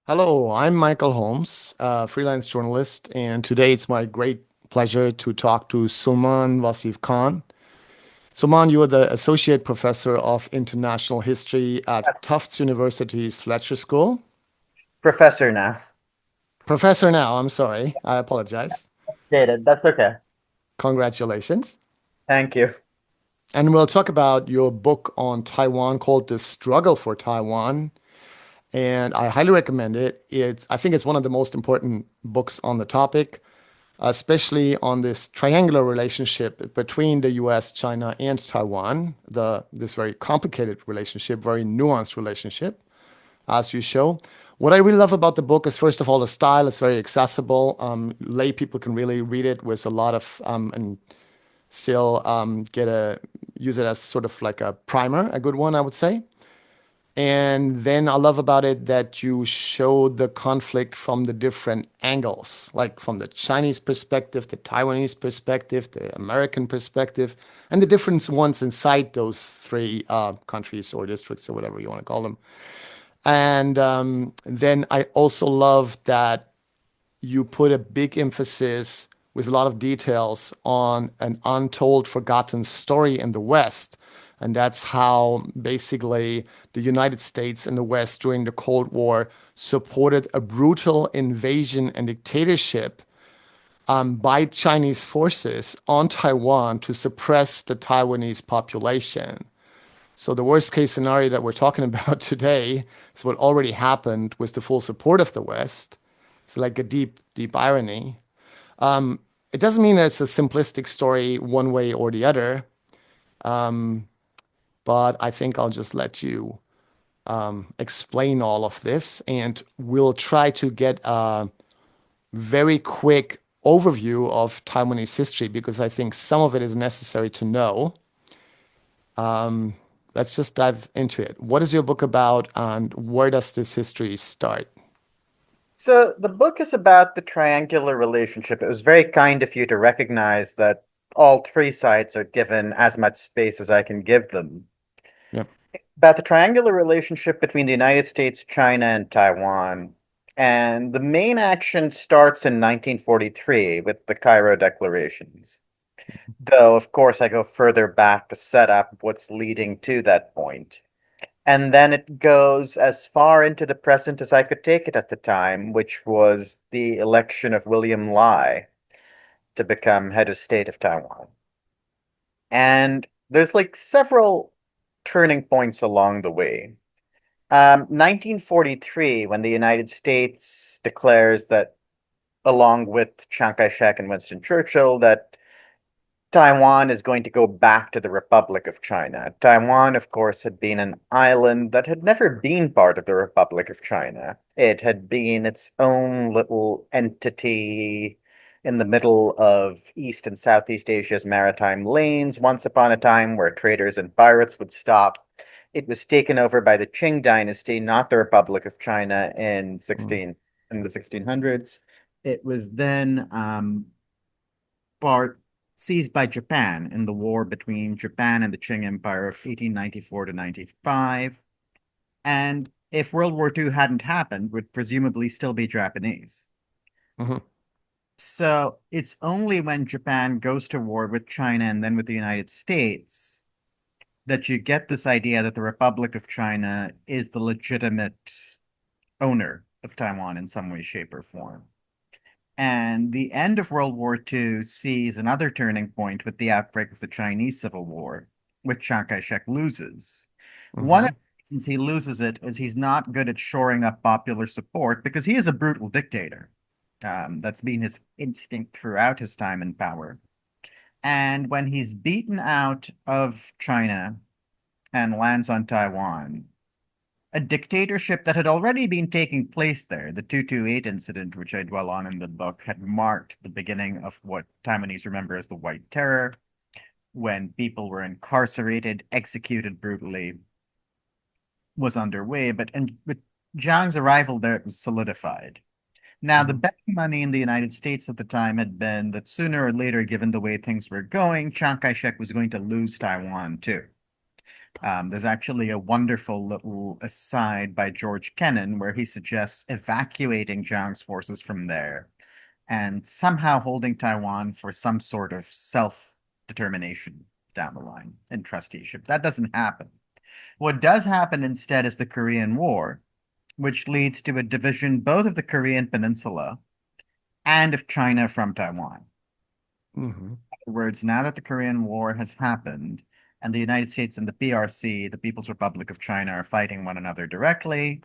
Hello, I'm Michael Holmes, a freelance journalist, and today it's my great pleasure to talk to Sulmaan Wasif Khan. Sulmaan, you are the Associate Professor of International History at Tufts University's Fletcher School. Professor now. Professor now, I'm sorry, I apologize. Dated. That's okay. Congratulations. Thank you. And we'll talk about your book on Taiwan called The Struggle for Taiwan. And I highly recommend it. I think it's one of the most important books on the topic, especially on this triangular relationship between the US, China, and Taiwan, this very complicated relationship, very nuanced relationship, as you show. What I really love about the book is, first of all, the style is very accessible. Lay people can really read it with a lot of, and still use it as sort of like a primer, a good one, I would say. And then I love about it that you show the conflict from the different angles, like from the Chinese perspective, the Taiwanese perspective, the American perspective, and the different ones inside those three countries or districts or whatever you want to call them. And then I also love that you put a big emphasis with a lot of details on an untold, forgotten story in the West. And that's how basically the United States and the West during the Cold War supported a brutal invasion and dictatorship by Chinese forces on Taiwan to suppress the Taiwanese population. So the worst case scenario that we're talking about today is what already happened with the full support of the West. It's like a deep, deep irony. It doesn't mean that it's a simplistic story one way or the other, but I think I'll just let you explain all of this, and we'll try to get a very quick overview of Taiwanese history because I think some of it is necessary to know. Let's just dive into it. What is your book about, and where does this history start? So the book is about the triangular relationship. It was very kind of you to recognize that all three sides are given as much space as I can give them. Yep. About the triangular relationship between the United States, China, and Taiwan. And the main action starts in 1943 with the Cairo Declarations. Though, of course, I go further back to set up what's leading to that point. And then it goes as far into the present as I could take it at the time, which was the election of William Lai to become head of state of Taiwan. And there's like several turning points along the way. 1943, when the United States declares that, along with Chiang Kai-shek and Winston Churchill, that Taiwan is going to go back to the Republic of China. Taiwan, of course, had been an island that had never been part of the Republic of China. It had been its own little entity in the middle of East and Southeast Asia's maritime lanes, once upon a time where traders and pirates would stop. It was taken over by the Qing dynasty, not the Republic of China, Mm. in the 1600s. It was then part seized by Japan in the war between Japan and the Qing Empire of 1894 to 95. And if World War II hadn't happened, would presumably still be Japanese. Mhm. So it's only when Japan goes to war with China and then with the United States that you get this idea that the Republic of China is the legitimate owner of Taiwan in some way, shape, or form. And the end of World War II sees another turning point with the outbreak of the Chinese Civil War, which Chiang Kai-shek loses. One of Mhm. the reasons he loses it is he's not good at shoring up popular support because he is a brutal dictator. That's been his instinct throughout his time in power. And when he's beaten out of China and lands on Taiwan, a dictatorship that had already been taking place there. The 228 incident, which I dwell on in the book, had marked the beginning of what Taiwanese remember as the White Terror, when people were incarcerated, executed brutally, was underway. But with Jiang's arrival there, it was solidified. Now, the Mhm. betting money in the United States at the time had been that sooner or later, given the way things were going, Chiang Kai shek was going to lose Taiwan too. There's actually a wonderful little aside by George Kennan where he suggests evacuating Jiang's forces from there and somehow holding Taiwan for some sort of self-determination down the line and trusteeship. That doesn't happen. What does happen instead is the Korean War, which leads to a division both of the Korean Peninsula and of China from Taiwan. Hmm. In other words, now that the Korean War has happened and the United States and the PRC, the People's Republic of China, are fighting one another directly,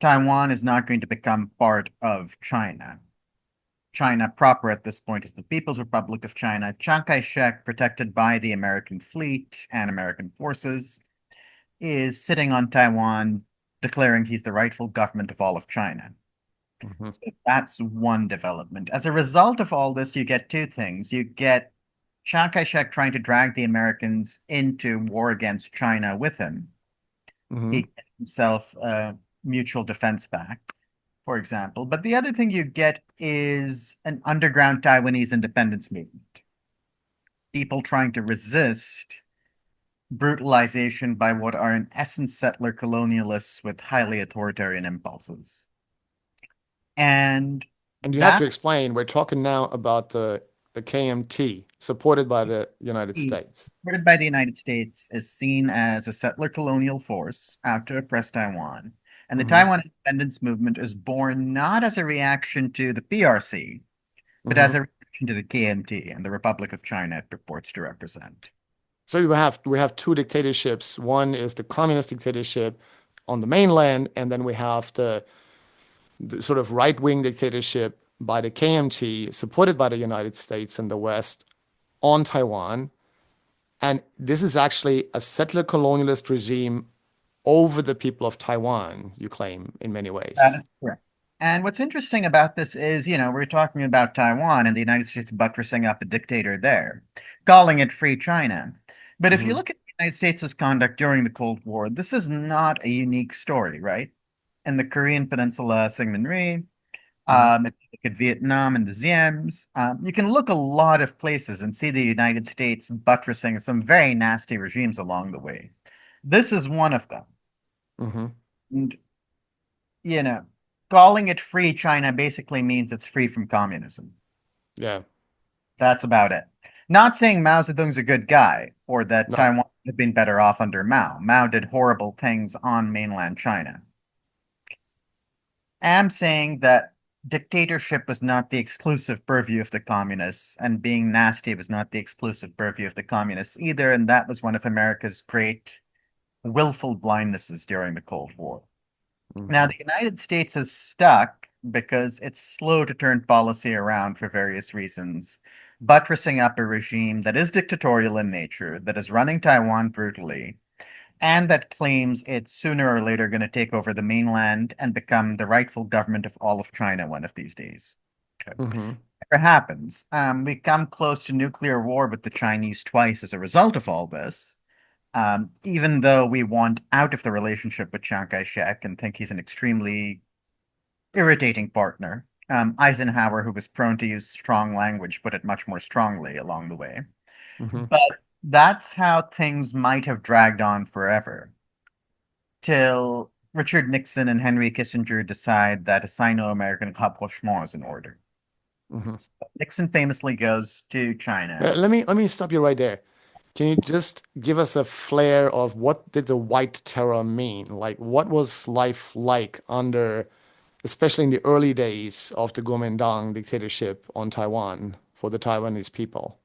Taiwan is not going to become part of China. China proper at this point is the People's Republic of China. Chiang Kai-shek, protected by the American fleet and American forces, is sitting on Taiwan, declaring he's the rightful government of all of China. Hmm. So that's one development. As a result of all this, you get two things. You get Chiang Kai-shek trying to drag the Americans into war against China with him. Hmm. He gets himself a mutual defense pact, for example. But the other thing you get is an underground Taiwanese independence movement. People trying to resist brutalization by what are in essence settler colonialists with highly authoritarian impulses. And And you have to that explain, we're talking now about the KMT supported by the United States. supported by the United States is seen as a settler colonial force out to oppress Taiwan. And the Hmm. Taiwan independence movement is born not as a reaction to the PRC, but as Hmm. a reaction to the KMT and the Republic of China it purports to represent. So we have two dictatorships. One is the communist dictatorship on the mainland, and then we have the sort of right-wing dictatorship by the KMT, supported by the United States and the West on Taiwan. And this is actually a settler colonialist regime over the people of Taiwan, you claim, in many That ways. is correct. And what's interesting about this is, we're talking about Taiwan and the United States buttressing up a dictator there, calling it Free China. But if you Hmm. look at the United States' conduct during the Cold War, this is not a unique story, right? In the Korean Peninsula, Syngman Rhee, Hmm. if you look at Vietnam and the Diems, you can look a lot of places and see the United States buttressing some very nasty regimes along the way. This is one of them. Hmm. And you know, calling it free China basically means it's free from communism. Yeah. That's about it. Not saying Mao Zedong's a good guy or that No. Taiwan would have been better off under Mao. Mao did horrible things on mainland China. I'm saying that dictatorship was not the exclusive purview of the communists, and being nasty was not the exclusive purview of the communists either, and that was one of America's great willful blindnesses during the Cold War. Now, Hmm. the United States is stuck because it's slow to turn policy around for various reasons, buttressing up a regime that is dictatorial in nature, that is running Taiwan brutally, and that claims it's sooner or later going to take over the mainland and become the rightful government of all of China one of these days. Okay. Hmm. Never happens. We come close to nuclear war with the Chinese twice as a result of all this. Even though we want out of the relationship with Chiang Kai-shek and think he's an extremely irritating partner. Eisenhower, who was prone to use strong language, put it much more strongly along the way. Hmm. But that's how things might have dragged on forever till Richard Nixon and Henry Kissinger decide that a Sino-American rapprochement is in order. Hmm. So Nixon famously goes to China. Let me stop you right there. Can you just give us a flare of what did the White Terror mean? Like, what was life like under, especially in the early days of the Kuomintang dictatorship on Taiwan for the Taiwanese people?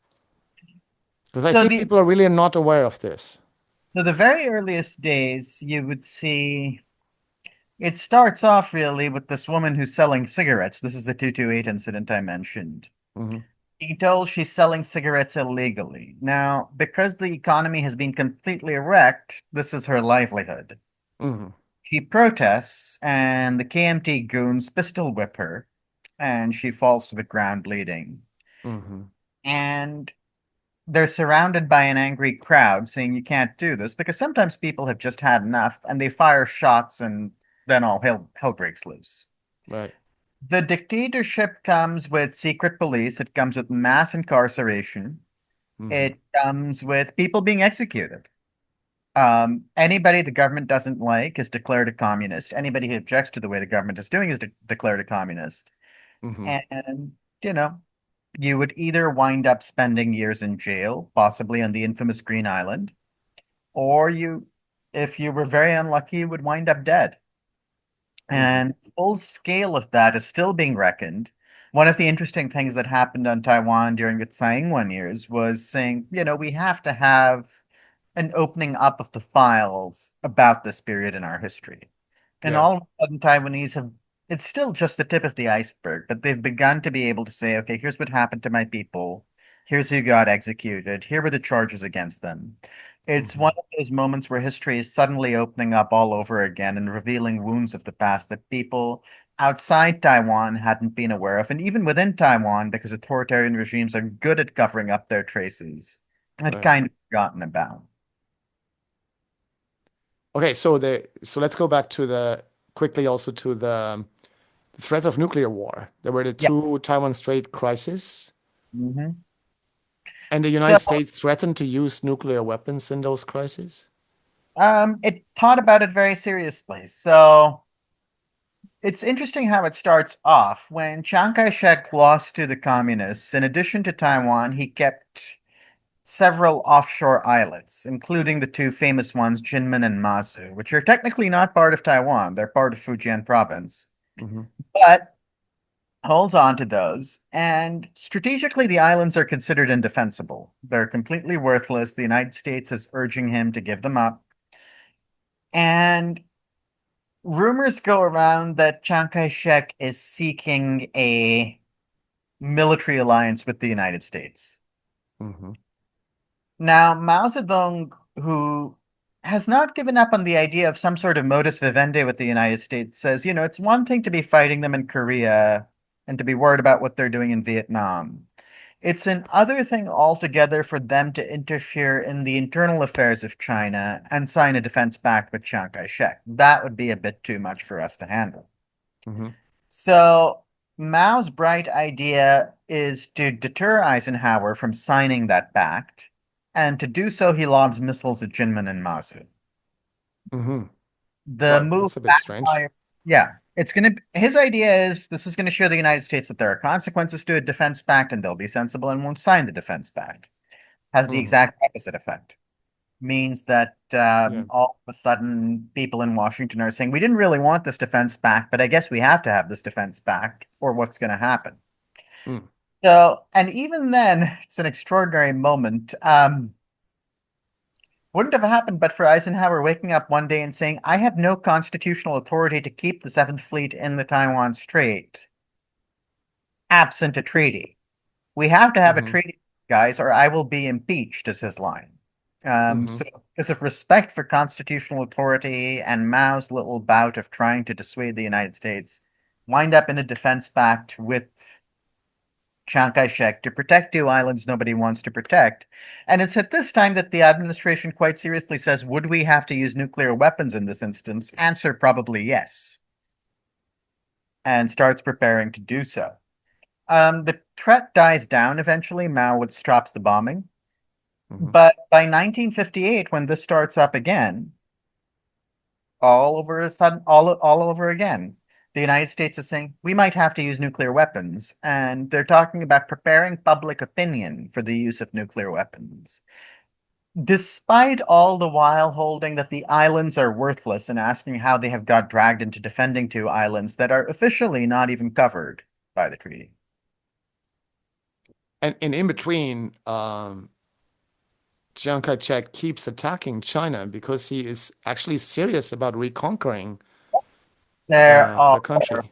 Because I So think the people are really not aware of this. so the very earliest days, you would see it starts off really with this woman who's selling cigarettes. This is the 228 incident I mentioned. Hmm. Being told she's selling cigarettes illegally. Now, because the economy has been completely wrecked, this is her livelihood. Hmm. She protests, and the KMT goons pistol whip her, and she falls to the ground bleeding. Hmm. And they're surrounded by an angry crowd saying you can't do this because sometimes people have just had enough and they fire shots and then all hell breaks loose. Right. The dictatorship comes with secret police, it comes with mass incarceration, Hmm. it comes with people being executed. Anybody the government doesn't like is declared a communist. Anybody who objects to the way the government is doing is declared a communist. Hmm. And, you know, you would either wind up spending years in jail, possibly on the infamous Green Island, or if you were very unlucky, you would wind up dead. Hmm. And full scale of that is still being reckoned. One of the interesting things that happened on Taiwan during the Tsai Ing-wen years was saying, we have to have an opening up of the files about this period in our history. And Yeah. all of a sudden, Taiwanese have, it's still just the tip of the iceberg, but they've begun to be able to say, okay, here's what happened to my people. Here's who got executed. Here were the charges against them. It's Hmm. one of those moments where history is suddenly opening up all over again and revealing wounds of the past that people outside Taiwan hadn't been aware of. And even within Taiwan, because authoritarian regimes are good at covering up their traces, had Right. kind of forgotten about. Okay, so let's go back to the quickly also to the threat of nuclear war. There were the Yeah. two Taiwan Strait crises, Hmm. and the So United States threatened to use nuclear weapons in those crises. It thought about it very seriously. So it's interesting how it starts off. When Chiang Kai-shek lost to the communists, in addition to Taiwan, he kept several offshore islets, including the two famous ones, Jinmen and Mazu, which are technically not part of Taiwan. They're part of Fujian province. Hmm. But holds on to those. And strategically, the islands are considered indefensible. They're completely worthless. The United States is urging him to give them up. And rumors go around that Chiang Kai-shek is seeking a military alliance with the United States. Hmm. Now, Mao Zedong, who has not given up on the idea of some sort of modus vivendi with the United States, says, it's one thing to be fighting them in Korea and to be worried about what they're doing in Vietnam. It's an other thing altogether for them to interfere in the internal affairs of China and sign a defense pact with Chiang Kai-shek. That would be a bit too much for us to handle. Hmm. So Mao's bright idea is to deter Eisenhower from signing that pact, and to do so, he lobs missiles at Jinmen and Mazu. Hmm. The Well, move that's a bit strange. backfire. Yeah, his idea is this is gonna show the United States that there are consequences to a defense pact, and they'll be sensible and won't sign the defense pact. Has the Hmm. exact opposite effect. Means that Yeah. all of a sudden people in Washington are saying, we didn't really want this defense back, but I guess we have to have this defense back, or what's going to happen. Mm. So, and even then, it's an extraordinary moment. Wouldn't have happened but for Eisenhower waking up one day and saying, I have no constitutional authority to keep the Seventh Fleet in the Taiwan Strait, absent a treaty. We have to have a Hmm. treaty, guys, or I will be impeached, is his line. Hmm. So, because of respect for constitutional authority and Mao's little bout of trying to dissuade the United States, wind up in a defense pact with Chiang Kai-shek to protect two islands nobody wants to protect. And it's at this time that the administration quite seriously says, would we have to use nuclear weapons in this instance? Answer probably yes, and starts preparing to do so. The threat dies down eventually. Mao stops the bombing. Hmm. But by 1958, when this starts up again, all over a sudden, all over again, the United States is saying we might have to use nuclear weapons, and they're talking about preparing public opinion for the use of nuclear weapons, despite all the while holding that the islands are worthless and asking how they have got dragged into defending two islands that are officially not even covered by the treaty. And in between, Chiang Kai-shek keeps attacking China because he is actually serious about reconquering There the are country.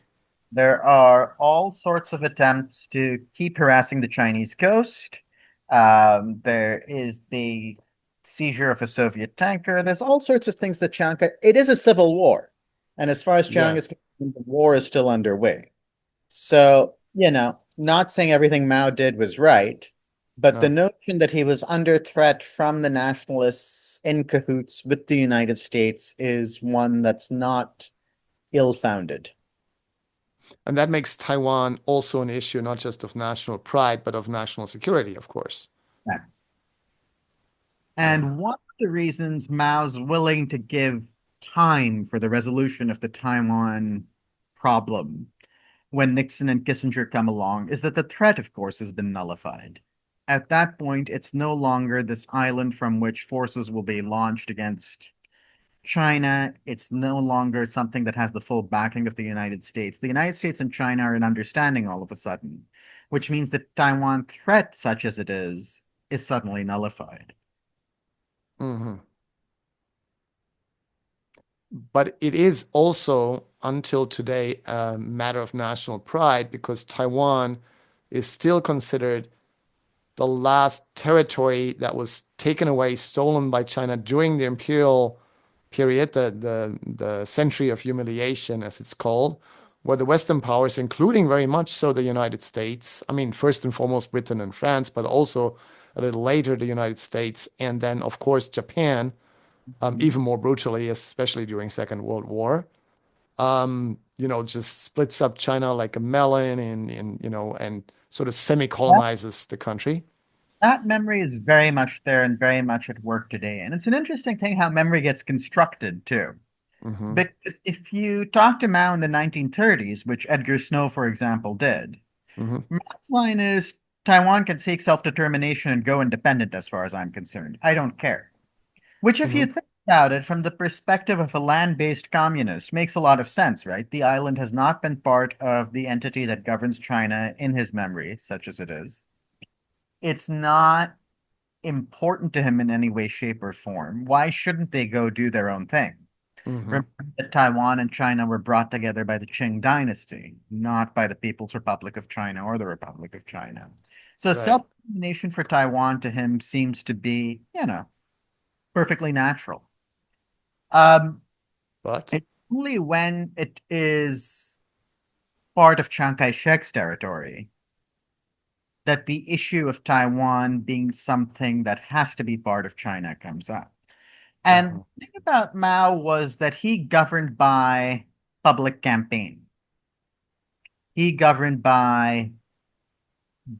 There are all sorts of attempts to keep harassing the Chinese coast. There is the seizure of a Soviet tanker. There's all sorts of things that Chiang Kai. It is a civil war, and as far as Chiang Yeah. is concerned, the war is still underway. So, not saying everything Mao did was right, but the No. notion that he was under threat from the nationalists in cahoots with the United States is one that's not ill-founded. And that makes Taiwan also an issue, not just of national pride, but of national security, of course. Yeah. And one of the reasons Mao's willing to give time for the resolution of the Taiwan problem when Nixon and Kissinger come along is that the threat, of course, has been nullified. At that point, it's no longer this island from which forces will be launched against China. It's no longer something that has the full backing of the United States. The United States and China are in understanding all of a sudden, which means that Taiwan threat, such as it is suddenly nullified. Hmm. But it is also, until today, a matter of national pride because Taiwan is still considered the last territory that was taken away, stolen by China during the imperial period, the century of humiliation, as it's called, where the Western powers, including very much so the United States, I mean, first and foremost Britain and France, but also a little later the United States, and then of course Japan, Mhm. even more brutally, especially during Second World War. Just splits up China like a melon and sort of That, semi-colonizes the country. that memory is very much there and very much at work today. And it's an interesting thing how memory gets constructed too. Hmm. Because if you talk to Mao in the 1930s, which Edgar Snow, for example, did, Hmm. Mao's line is Taiwan can seek self-determination and go independent as far as I'm concerned. I don't care. Which, if Hmm. you think about it from the perspective of a land-based communist, makes a lot of sense, right? The island has not been part of the entity that governs China in his memory, such as it is. It's not important to him in any way, shape, or form. Why shouldn't they go do their own thing? Hmm. Remember that Taiwan and China were brought together by the Qing dynasty, not by the People's Republic of China or the Republic of China. So Right. self-determination for Taiwan to him seems to be, perfectly natural. Um, But it's only when it is part of Chiang Kai-shek's territory that the issue of Taiwan being something that has to be part of China comes up. And uh the thing about Mao was that he governed by public campaign. He governed by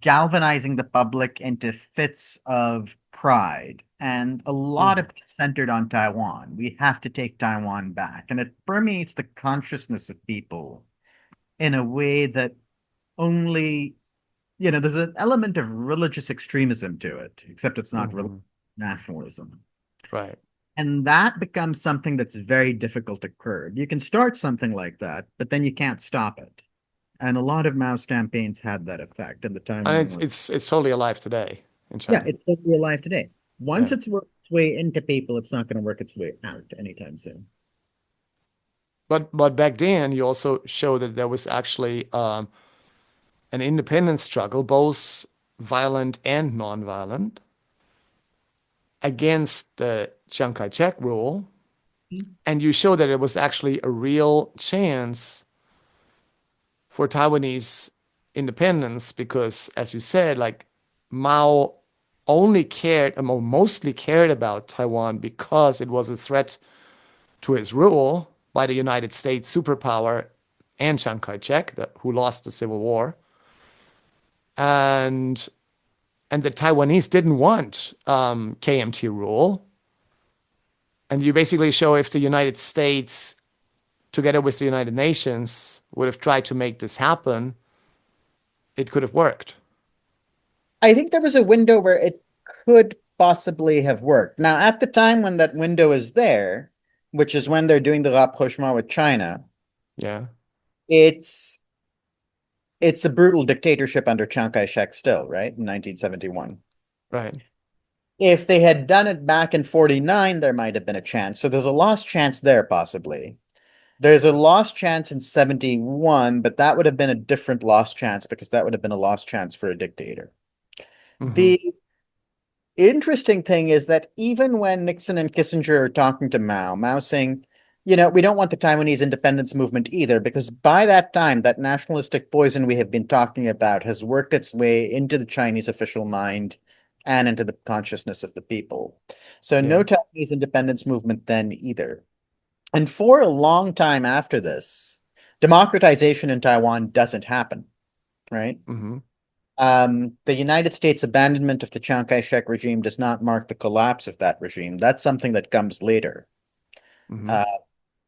galvanizing the public into fits of pride. And a lot of hmm. it centered on Taiwan. We have to take Taiwan back. And it permeates the consciousness of people in a way that only, there's an element of religious extremism to it, except it's not religious Hmm. nationalism. Right. And that becomes something that's very difficult to curb. You can start something like that, but then you can't stop it. And a lot of Mao's campaigns had that effect, and the And Taiwan it's one. it's it's totally alive today in Yeah, China. it's totally alive today. Once Yeah. it's worked its way into people, it's not going to work its way out anytime soon. But back then you also show that there was actually an independence struggle, both violent and non-violent, against the Chiang Kai-shek rule. And you show that it was actually a real chance for Taiwanese independence because, as you said, like Mao only cared, or mostly cared about Taiwan because it was a threat to his rule by the United States superpower and Chiang Kai-shek, who lost the Civil War. And and the Taiwanese didn't want KMT rule. And you basically show if the United States, together with the United Nations, would have tried to make this happen, it could have worked. I think there was a window where it could possibly have worked. Now, at the time when that window is there, which is when they're doing the rapprochement with China, Yeah, it's it's a brutal dictatorship under Chiang Kai-shek still, right? In 1971. right. If they had done it back in 49, there might have been a chance. So there's a lost chance there, possibly. There's a lost chance in 71, but that would have been a different lost chance because that would have been a lost chance for a dictator. Hmm. The interesting thing is that even when Nixon and Kissinger are talking to Mao, Mao's saying, we don't want the Taiwanese independence movement either, because by that time, that nationalistic poison we have been talking about has worked its way into the Chinese official mind and into the consciousness of the people. So no Yeah. Taiwanese independence movement then either. And for a long time after this, democratization in Taiwan doesn't happen, right? Hmm. The United States abandonment of the Chiang Kai-shek regime does not mark the collapse of that regime. That's something that comes later. Hmm. Uh,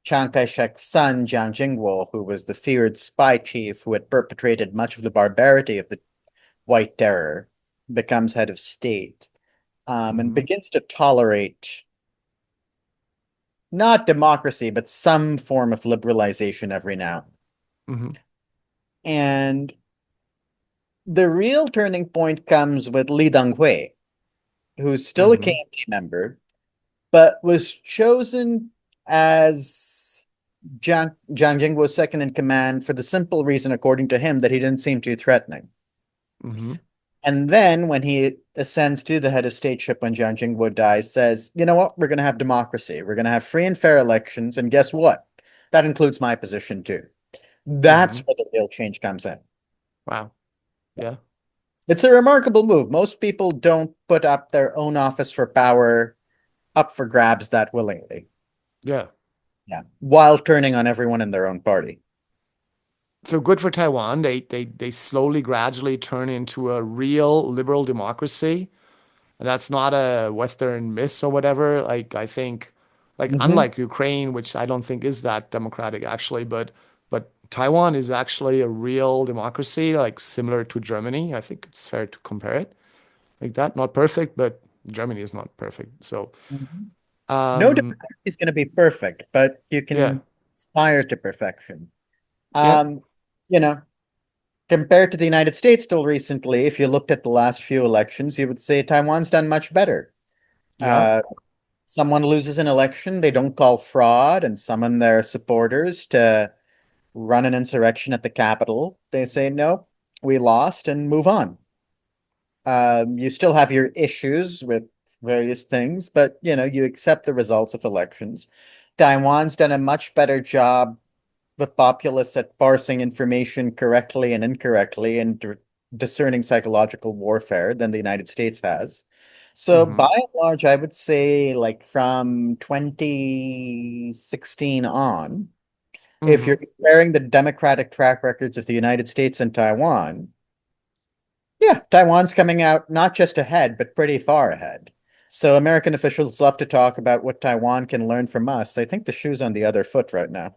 Chiang Kai-shek's son, Jiang Jingwo, who was the feared spy chief who had perpetrated much of the barbarity of the White Terror, becomes head of state, and Hmm. begins to tolerate not democracy, but some form of liberalization every now. Hmm. And the real turning point comes with Li Donghui, who's still a Hmm. KMT member, but was chosen as Jiang Jingwo's second in command for the simple reason, according to him, that he didn't seem too threatening. Hmm. And then when he ascends to the head of stateship when Jiang Jingwo dies, says, you know what, we're going to have democracy. We're going to have free and fair elections. And guess what? That includes my position too. That's Hmm. where the real change comes in. Wow. Yeah. It's a remarkable move. Most people don't put up their own office for power up for grabs that willingly. Yeah. Yeah. While turning on everyone in their own party. So good for Taiwan. They slowly, gradually turn into a real liberal democracy. And that's not a Western myth or whatever. Like I think, like Hmm. unlike Ukraine, which I don't think is that democratic actually, but Taiwan is actually a real democracy, like similar to Germany. I think it's fair to compare it like that. Not perfect, but Germany is not perfect. So Hmm. No um, democracy is going to be perfect, but you yeah, can aspire to perfection. yeah, Um, you know, compared to the United States still recently, if you looked at the last few elections, you would say Taiwan's done much better. yeah. Uh, Someone loses an election, they don't call fraud and summon their supporters to run an insurrection at the Capitol. They say, no, we lost and move on. You still have your issues with various things, but you accept the results of elections. Taiwan's done a much better job, the populace, at parsing information correctly and incorrectly and discerning psychological warfare than the United States has. So Mm-hmm, by and large, I would say like from 2016 on, if mm-hmm. you're comparing the democratic track records of the United States and Taiwan, yeah, Taiwan's coming out not just ahead, but pretty far ahead. So American officials love to talk about what Taiwan can learn from us. I think the shoe's on the other foot right now.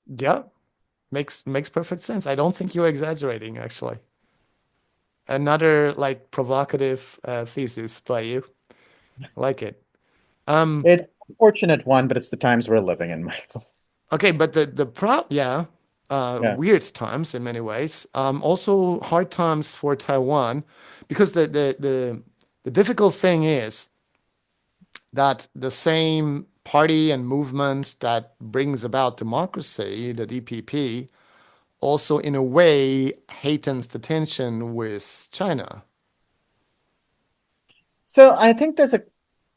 Yeah, makes perfect sense. I don't think you're exaggerating, actually. Another like provocative thesis by you. Like it. Um, It's a fortunate one, but it's the times we're living in, Michael. okay, but the prop, yeah, Yeah. weird times in many ways. Also hard times for Taiwan, because the difficult thing is that the same party and movement that brings about democracy, the DPP, also in a way heightens the tension with China. So I think there's a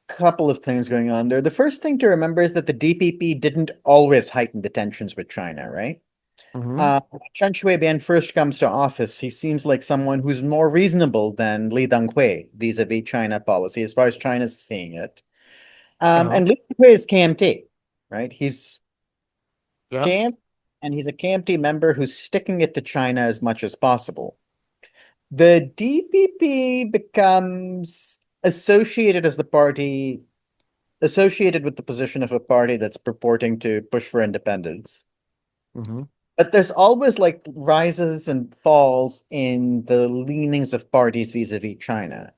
couple of things going on there. The first thing to remember is that the DPP didn't always heighten the tensions with China, right? Hmm. When Chen Shui-bian first comes to office, he seems like someone who's more reasonable than Li Donghui vis-a-vis China policy, as far as China's seeing it. Uh-huh. And Li Donghui is KMT, right? He's Yeah. KMT, and he's a KMT member who's sticking it to China as much as possible. The DPP becomes associated with the position of a party that's purporting to push for independence. Hmm. But there's always like rises and falls in the leanings of parties vis-a-vis China.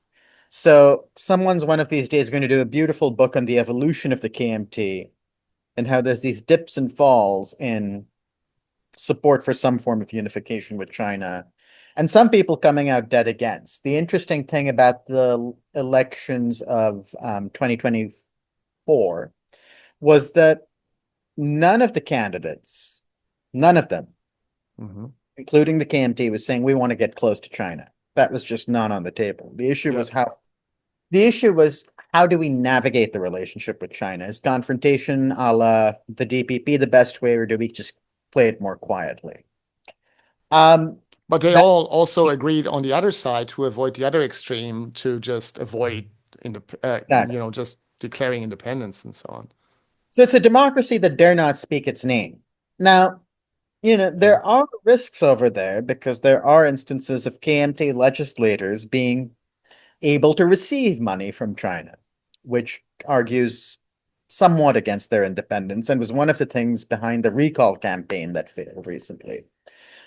So someone's one of these days going to do a beautiful book on the evolution of the KMT and how there's these dips and falls in support for some form of unification with China, and some people coming out dead against. The interesting thing about the elections of 2024 was that none of the candidates, none of them, Hmm. including the KMT, was saying we want to get close to China. That was just not on the table. Yeah. The issue was how do we navigate the relationship with China? Is confrontation a la the DPP the best way, or do we just play it more quietly? Um, But they that all also agreed on the other side to avoid the other extreme, to just avoid that just declaring independence and so on. So it's a democracy that dare not speak its name. Now, Okay. There are risks over there because there are instances of KMT legislators being able to receive money from China, which argues somewhat against their independence and was one of the things behind the recall campaign that failed recently.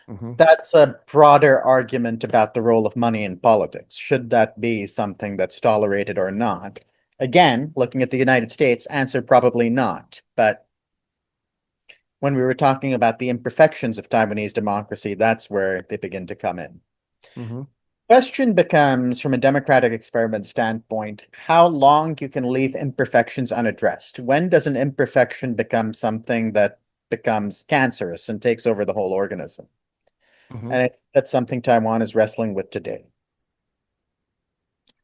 Hmm. That's a broader argument about the role of money in politics. Should that be something that's tolerated or not? Again, looking at the United States, answer probably not. But when we were talking about the imperfections of Taiwanese democracy, that's where they begin to come in. Hmm. Question becomes, from a democratic experiment standpoint, how long you can leave imperfections unaddressed. When does an imperfection become something that becomes cancerous and takes over the whole organism? Hmm. And I think that's something Taiwan is wrestling with today.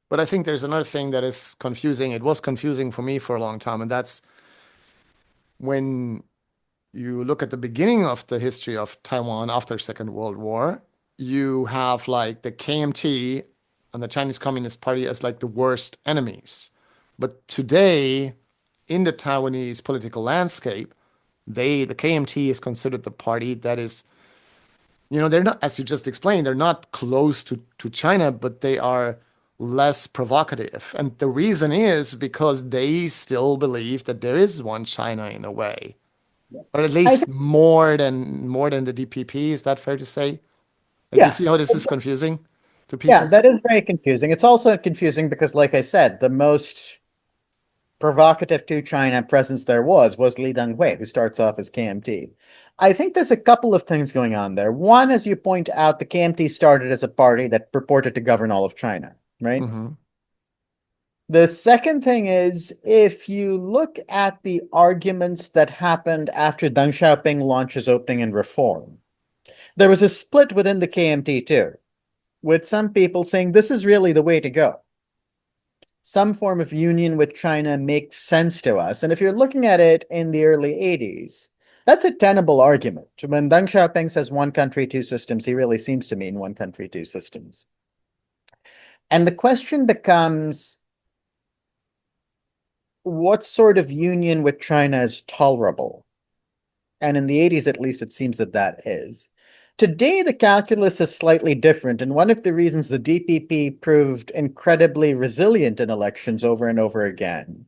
But I think there's another thing that is confusing. It was confusing for me for a long time, and that's when you look at the beginning of the history of Taiwan after Second World War, you have like the KMT and the Chinese Communist Party as like the worst enemies. But today, in the Taiwanese political landscape, the KMT is considered the party that is, they're not, as you just explained, they're not close to China, but they are less provocative. And the reason is because they still believe that there is one China in a way, or at I least think, more than the DPP. Is that fair to say? Like, you yeah, see how this is confusing to yeah, people? that is very confusing. It's also confusing because, like I said, the most provocative to China presence there was Li Denghui, who starts off as KMT. I think there's a couple of things going on there. One, as you point out, the KMT started as a party that purported to govern all of China, right? Hmm. The second thing is, if you look at the arguments that happened after Deng Xiaoping launched his opening and reform, there was a split within the KMT too, with some people saying this is really the way to go. Some form of union with China makes sense to us. And if you're looking at it in the early 80s, that's a tenable argument. When Deng Xiaoping says one country, two systems, he really seems to mean one country, two systems. And the question becomes, what sort of union with China is tolerable? And in the 80s, at least, it seems that that is. Today, the calculus is slightly different. And one of the reasons the DPP proved incredibly resilient in elections over and over again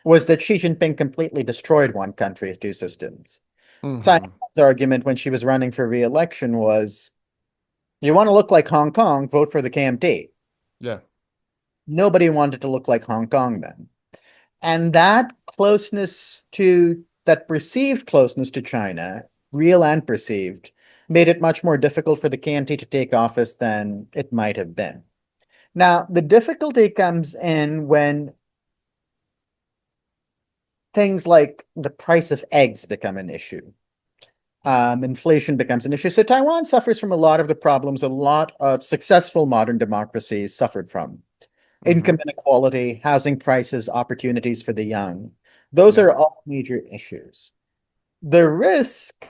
was that Xi Jinping completely destroyed one country, two systems. Tsai Hmm. Ing-wen's argument when she was running for re-election was, you want to look like Hong Kong, vote for the KMT. Yeah. Nobody wanted to look like Hong Kong then. And that perceived closeness to China, real and perceived, made it much more difficult for the KMT to take office than it might have been. Now, the difficulty comes in when things like the price of eggs become an issue. Inflation becomes an issue. So Taiwan suffers from a lot of the problems a lot of successful modern democracies suffered from. Hmm. Income inequality, housing prices, opportunities for the young. Those Yeah. are all major issues. The risk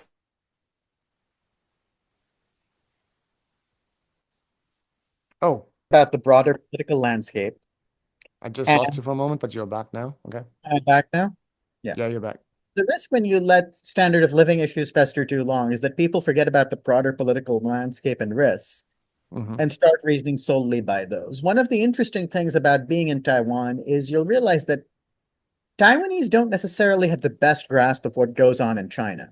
Oh, about the broader political landscape, I just lost you and for a moment, but you're back now. Okay. I'm back now. Yeah. Yeah, you're back. The risk when you let standard of living issues fester too long is that people forget about the broader political landscape and risks Hmm. and start reasoning solely by those. One of the interesting things about being in Taiwan is you'll realize that Taiwanese don't necessarily have the best grasp of what goes on in China.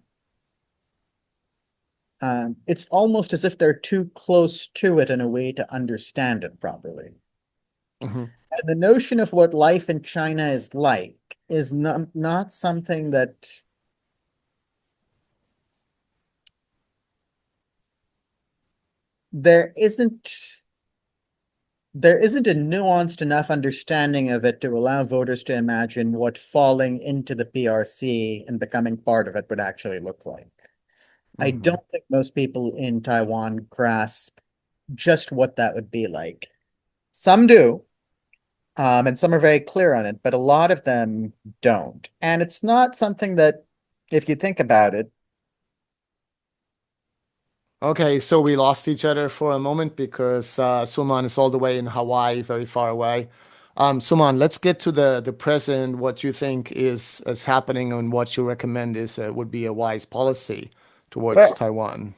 It's almost as if they're too close to it in a way to understand it properly. Hmm. And the notion of what life in China is like is not something that there isn't there isn't a nuanced enough understanding of it to allow voters to imagine what falling into the PRC and becoming part of it would actually look like. I Hmm. don't think most people in Taiwan grasp just what that would be like. Some do, and some are very clear on it, but a lot of them don't. And it's not something that, if you think about it, Okay, so we lost each other for a moment because Sulmaan is all the way in Hawaii, very far away. Sulmaan, let's get to the present. What you think is happening and what you recommend is would be a wise policy towards Well, Taiwan.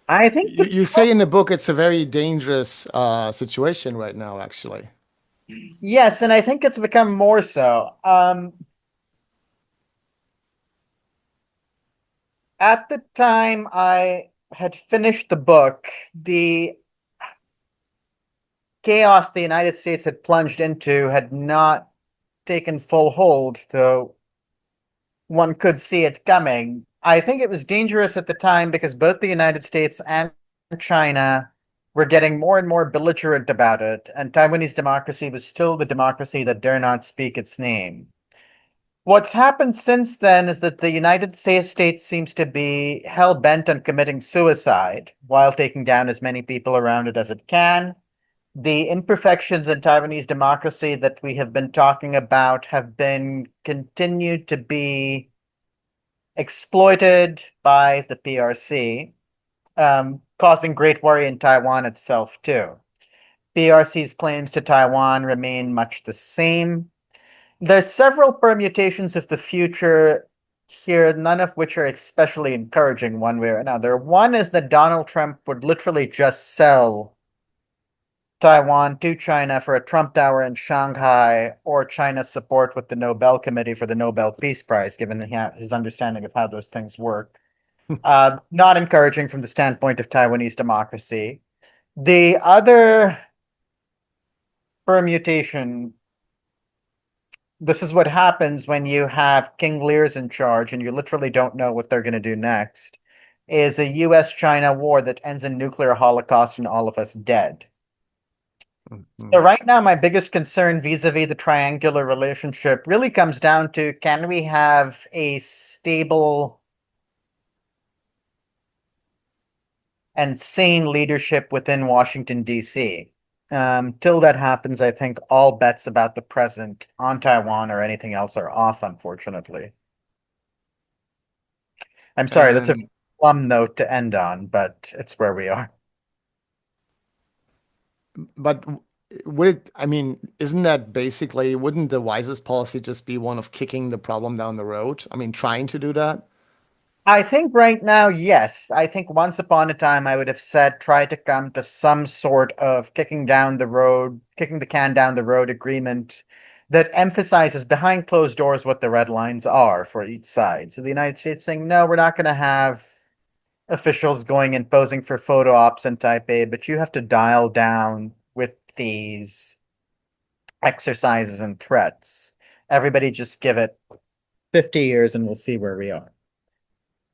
I think the You say in the book it's a very dangerous situation right now, actually. yes, and I think it's become more so. At the time I had finished the book, the chaos the United States had plunged into had not taken full hold, though one could see it coming. I think it was dangerous at the time because both the United States and China were getting more and more belligerent about it, and Taiwanese democracy was still the democracy that dare not speak its name. What's happened since then is that the United States seems to be hell bent on committing suicide while taking down as many people around it as it can. The imperfections in Taiwanese democracy that we have been talking about have been continued to be exploited by the PRC, causing great worry in Taiwan itself, too. PRC's claims to Taiwan remain much the same. There's several permutations of the future here, none of which are especially encouraging one way or another. One is that Donald Trump would literally just sell Taiwan to China for a Trump Tower in Shanghai or China's support with the Nobel Committee for the Nobel Peace Prize, given his understanding of how those things work. Not encouraging from the standpoint of Taiwanese democracy. The other permutation, this is what happens when you have King Lears in charge and you literally don't know what they're going to do next, is a US-China war that ends in nuclear holocaust and all of us dead. So Mhm. right now, my biggest concern vis-a-vis the triangular relationship really comes down to, can we have a stable and sane leadership within Washington, D.C.? Till that happens, I think all bets about the present on Taiwan or anything else are off, unfortunately. I'm sorry, that's a And plum note to end on, but it's where we are. but would it, I mean, isn't that basically, wouldn't the wisest policy just be one of kicking the problem down the road? I mean, trying to do that? I think right now, yes. I think once upon a time I would have said try to come to some sort of kicking the can down the road agreement that emphasizes behind closed doors what the red lines are for each side. So the United States saying, no, we're not going to have officials going and posing for photo ops in Taipei, but you have to dial down with these exercises and threats. Everybody just give it 50 years and we'll see where we are.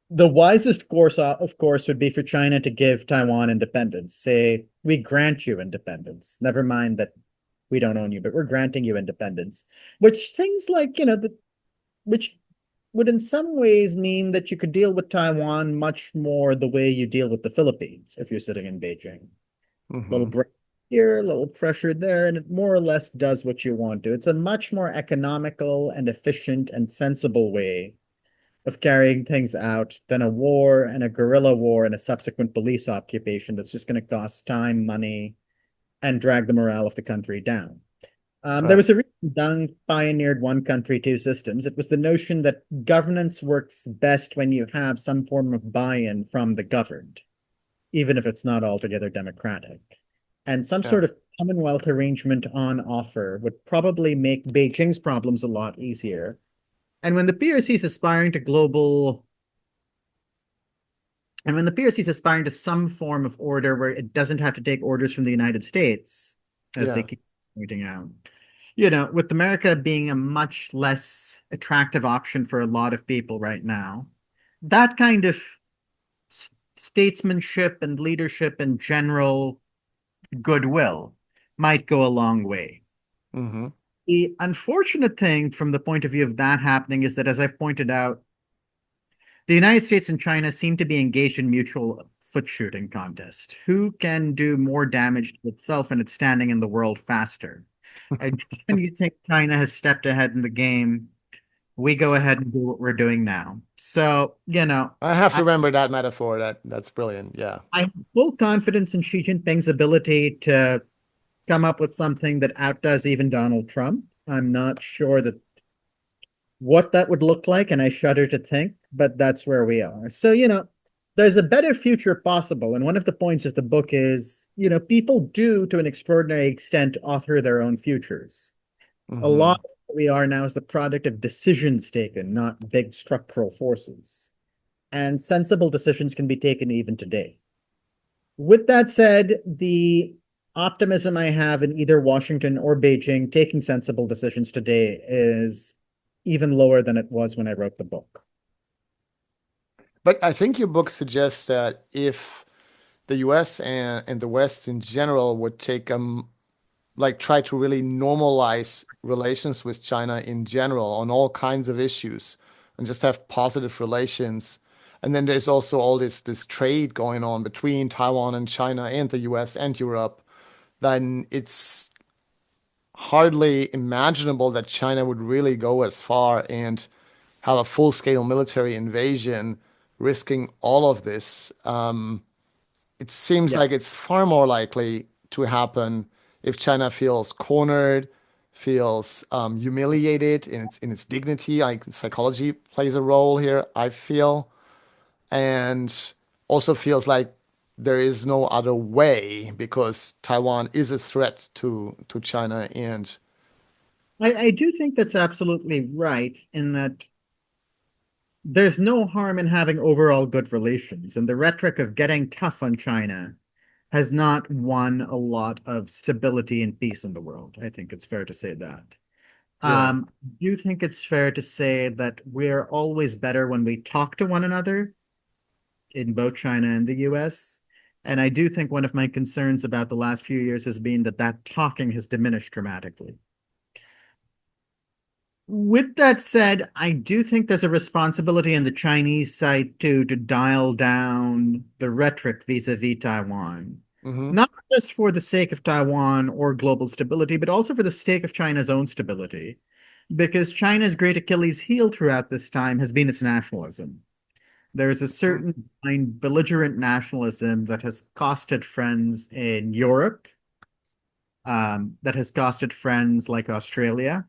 The wisest course, of course, would be for China to give Taiwan independence. Say, we grant you independence. Never mind that we don't own you, but we're granting you independence. Which things like, which would in some ways mean that you could deal with Taiwan much more the way you deal with the Philippines if you're sitting in Beijing. Little Hmm. break here, a little pressure there, and it more or less does what you want to. It's a much more economical and efficient and sensible way of carrying things out than a war and a guerrilla war and a subsequent police occupation that's just going to cost time, money, and drag the morale of the country down. There Right. was a reason Deng pioneered one country, two systems. It was the notion that governance works best when you have some form of buy-in from the governed, even if it's not altogether democratic. And some Yeah. sort of Commonwealth arrangement on offer would probably make Beijing's problems a lot easier. And when the PRC is aspiring to global And when the PRC is aspiring to some form of order where it doesn't have to take orders from the United States, as they Yeah. keep pointing out, with America being a much less attractive option for a lot of people right now, that kind of statesmanship and leadership and general goodwill might go a long way. Hmm. The unfortunate thing from the point of view of that happening is that, as I've pointed out, the United States and China seem to be engaged in mutual foot shooting contest. Who can do more damage to itself and its standing in the world faster? And just when you think China has stepped ahead in the game, we go ahead and do what we're doing now. So, I have to I, remember that metaphor. That's brilliant. Yeah. I have full confidence in Xi Jinping's ability to come up with something that outdoes even Donald Trump. I'm not sure that what that would look like, and I shudder to think, but that's where we are. So, there's a better future possible. And one of the points of the book is, people do, to an extraordinary extent, author their own futures. A lot Hmm. of what we are now is the product of decisions taken, not big structural forces. And sensible decisions can be taken even today. With that said, the optimism I have in either Washington or Beijing taking sensible decisions today is even lower than it was when I wrote the book. But I think your book suggests that if the US and the West in general would take like try to really normalize relations with China in general on all kinds of issues and just have positive relations. And then there's also all this trade going on between Taiwan and China and the US and Europe, then it's hardly imaginable that China would really go as far and have a full-scale military invasion, risking all of this. It seems Yeah. like it's far more likely to happen if China feels cornered, feels humiliated in its dignity. Like psychology plays a role here, I feel, and also feels like there is no other way because Taiwan is a threat to China and I do think that's absolutely right in that there's no harm in having overall good relations, and the rhetoric of getting tough on China has not won a lot of stability and peace in the world. I think it's fair to say that. yeah. I do think it's fair to say that we're always better when we talk to one another in both China and the US. And I do think one of my concerns about the last few years has been that talking has diminished dramatically. With that said, I do think there's a responsibility on the Chinese side too to dial down the rhetoric vis-a-vis Taiwan. Hmm. Not just for the sake of Taiwan or global stability, but also for the sake of China's own stability. Because China's great Achilles heel throughout this time has been its nationalism. There's a certain kind belligerent nationalism that has costed friends in Europe, that has costed friends like Australia,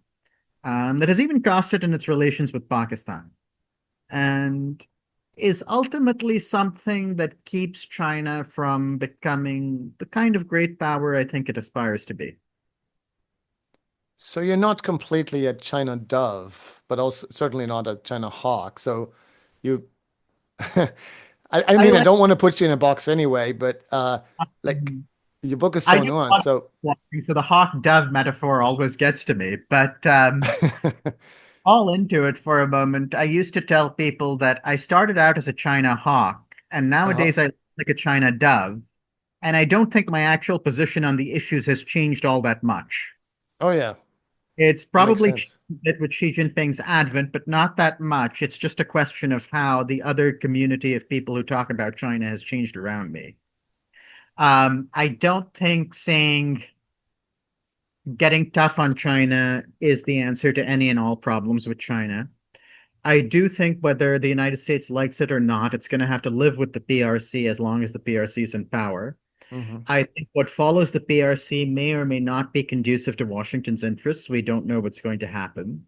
that has even costed in its relations with Pakistan, and is ultimately something that keeps China from becoming the kind of great power I think it aspires to be. So you're not completely a China dove, but also certainly not a China hawk. So you, I I mean, I like. don't want to put you in a box anyway, but like Mhm. your book is I so do nuanced. want So walking, so the hawk dove metaphor always gets to me. But all into it for a moment, I used to tell people that I started out as a China hawk, and uh-huh. nowadays I look like a China dove. And I don't think my actual position on the issues has changed all that much. Oh yeah, It's that makes probably changed sense. a bit with Xi Jinping's advent, but not that much. It's just a question of how the other community of people who talk about China has changed around me. I don't think saying getting tough on China is the answer to any and all problems with China. I do think whether the United States likes it or not, it's going to have to live with the PRC as long as the PRC is in power. Hmm. I think what follows the PRC may or may not be conducive to Washington's interests. We don't know what's going to happen.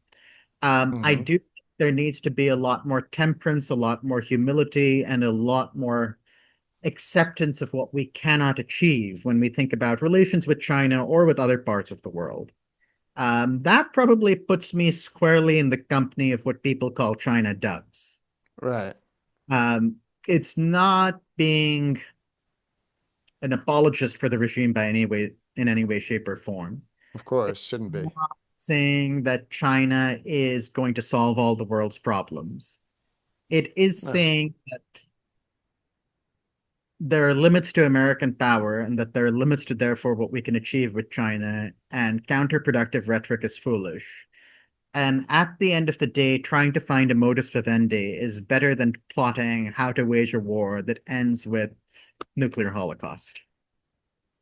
I Hmm. do think there needs to be a lot more temperance, a lot more humility, and a lot more acceptance of what we cannot achieve when we think about relations with China or with other parts of the world. That probably puts me squarely in the company of what people call China doves. Right. Um, it's not being an apologist for the regime by any way, in any way, shape, or form. Of course, It's shouldn't be. not saying that China is going to solve all the world's problems. It is No. saying that there are limits to American power and that there are limits to therefore what we can achieve with China, and counterproductive rhetoric is foolish. And at the end of the day, trying to find a modus vivendi is better than plotting how to wage a war that ends with nuclear holocaust.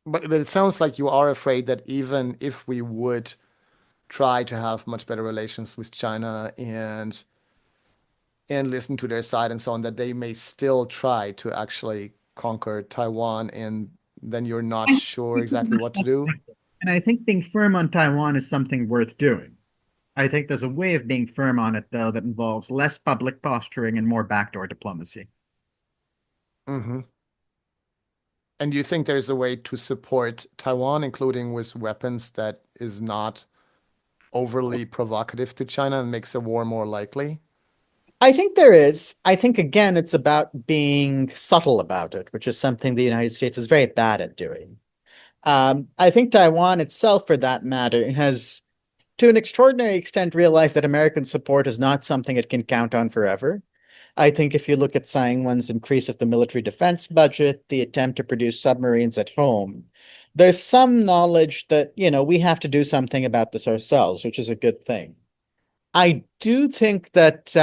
But it sounds like you are afraid that even if we would try to have much better relations with China and listen to their side and so on, that they may still try to actually conquer Taiwan, and then you're not sure exactly what to do. And I think being firm on Taiwan is something worth doing. I think there's a way of being firm on it, though, that involves less public posturing and more backdoor diplomacy. Hmm. And do you think there's a way to support Taiwan, including with weapons, that is not overly provocative to China and makes a war more likely? I think there is. I think, again, it's about being subtle about it, which is something the United States is very bad at doing. I think Taiwan itself, for that matter, has, to an extraordinary extent, realized that American support is not something it can count on forever. I think if you look at Tsai Ing-wen's increase of the military defense budget, the attempt to produce submarines at home, there's some knowledge that, we have to do something about this ourselves, which is a good thing. I do think that,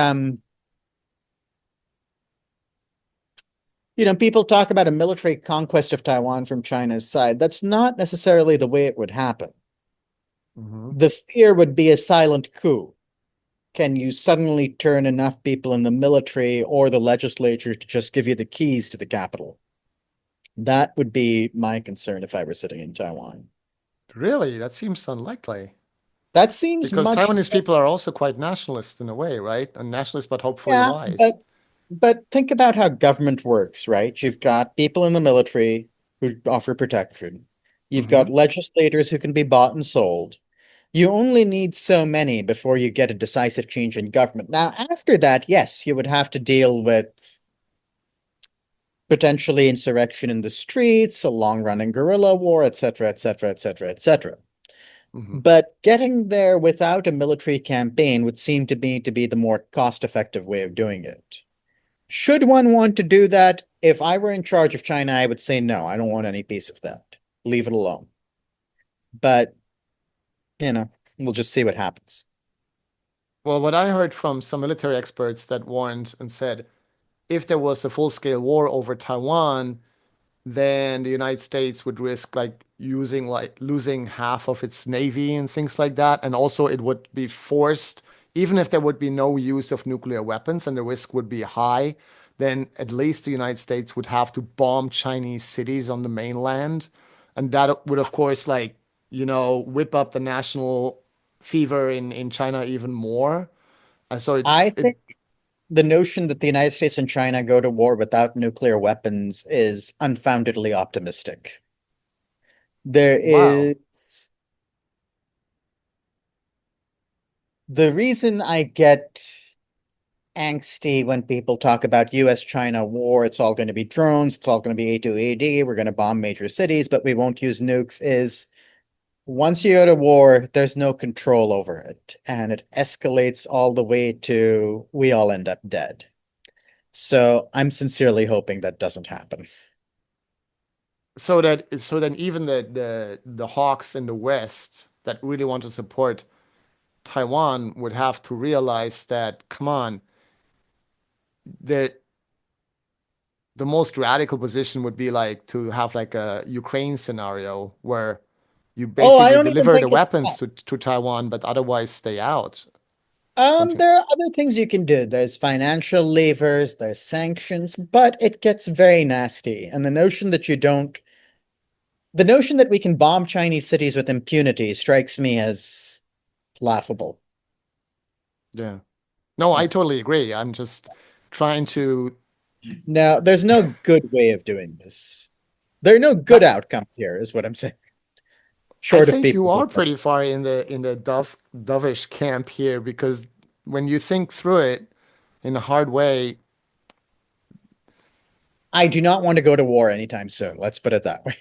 people talk about a military conquest of Taiwan from China's side. That's not necessarily the way it would happen. Hmm. The fear would be a silent coup. Can you suddenly turn enough people in the military or the legislature to just give you the keys to the capital? That would be my concern if I were sitting in Taiwan. Really? That seems unlikely. That seems Because much, Taiwanese people are also quite nationalist in a way, right? And nationalist, but hopefully yeah, wise. but think about how government works, right? You've got people in the military who offer protection. You've got Hmm. legislators who can be bought and sold. You only need so many before you get a decisive change in government. Now, after that, yes, you would have to deal with potentially insurrection in the streets, a long-running guerrilla war, etc., etc., etc., etc. Hmm. But getting there without a military campaign would seem to me to be the more cost-effective way of doing it. Should one want to do that? If I were in charge of China, I would say no, I don't want any piece of that. Leave it alone. But, you know, we'll just see what happens. Well, what I heard from some military experts that warned and said if there was a full-scale war over Taiwan, then the United States would risk like using like losing half of its navy and things like that. And also it would be forced, even if there would be no use of nuclear weapons and the risk would be high, then at least the United States would have to bomb Chinese cities on the mainland. And that would, of course, like, whip up the national fever in China even more. And so I it think the notion that the United States and China go to war without nuclear weapons is unfoundedly optimistic. There wow. is the reason I get angsty when people talk about US-China war, it's all going to be drones, it's all going to be A2AD, we're going to bomb major cities, but we won't use nukes, is once you go to war, there's no control over it, and it escalates all the way to we all end up dead. So I'm sincerely hoping that doesn't happen. So then even the hawks in the West that really want to support Taiwan would have to realize that, come on, the the most radical position would be like to have like a Ukraine scenario where you Oh, I basically don't even deliver the think it's weapons that. to Taiwan, but otherwise stay out. Something. There are other things you can do. There's financial levers, there's sanctions, but it gets very nasty. And the notion that we can bomb Chinese cities with impunity strikes me as laughable. Yeah. No, I totally agree. I'm just trying to Now, there's no good way of doing this. There are no good that outcomes here, is what I'm saying, I short of think you people are being pretty far in the dovish camp here because when you think through it in a hard way, I do not want to go to war anytime soon. Let's put it that way.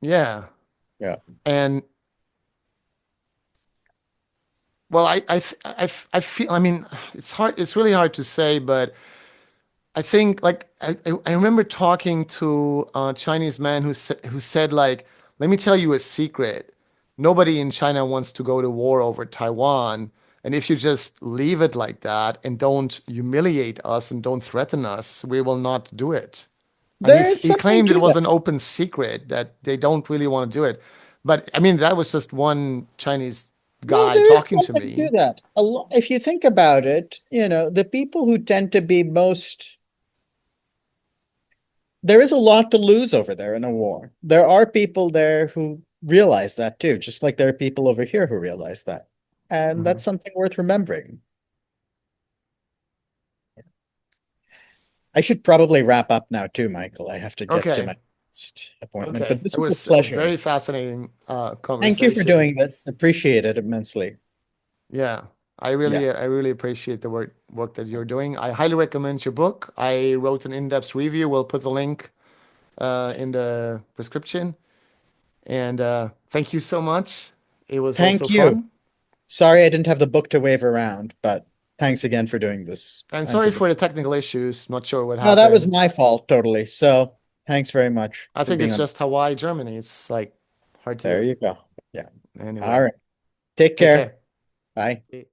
yeah. Yeah. And well, I feel, I mean, it's hard, it's really hard to say, but I think like I remember talking to a Chinese man who said like, let me tell you a secret. Nobody in China wants to go to war over Taiwan. And if you just leave it like that and don't humiliate us and don't threaten us, we will not do it. And There is he something claimed it to was that. an open secret that they don't really want to do it. But I mean, that was just one Chinese No, guy there is talking to something to me. that. If you think about it, the people who tend to be most there is a lot to lose over there in a war. There are people there who realize that too, just like there are people over here who realize that. And Mhm. that's something worth remembering. I should probably wrap up now too, Michael. I have to get to Okay. my next appointment, but Okay. this It was a was a pleasure. very fascinating Thank you for conversation. doing this. Appreciate it immensely. Yeah. Yeah. I really appreciate the work that you're doing. I highly recommend your book. I wrote an in-depth review. We'll put the link in the prescription. And thank you so much. It was also Thank you. fun. Sorry I didn't have the book to wave around, but thanks again for doing this And and for sorry the. for the technical issues. Not sure what No, that was happened. my fault totally. So thanks very much I for think being it's on. just Hawaii, Germany. It's like hard There to you go. Yeah. All anyway. right. Take Take care. care. Bye.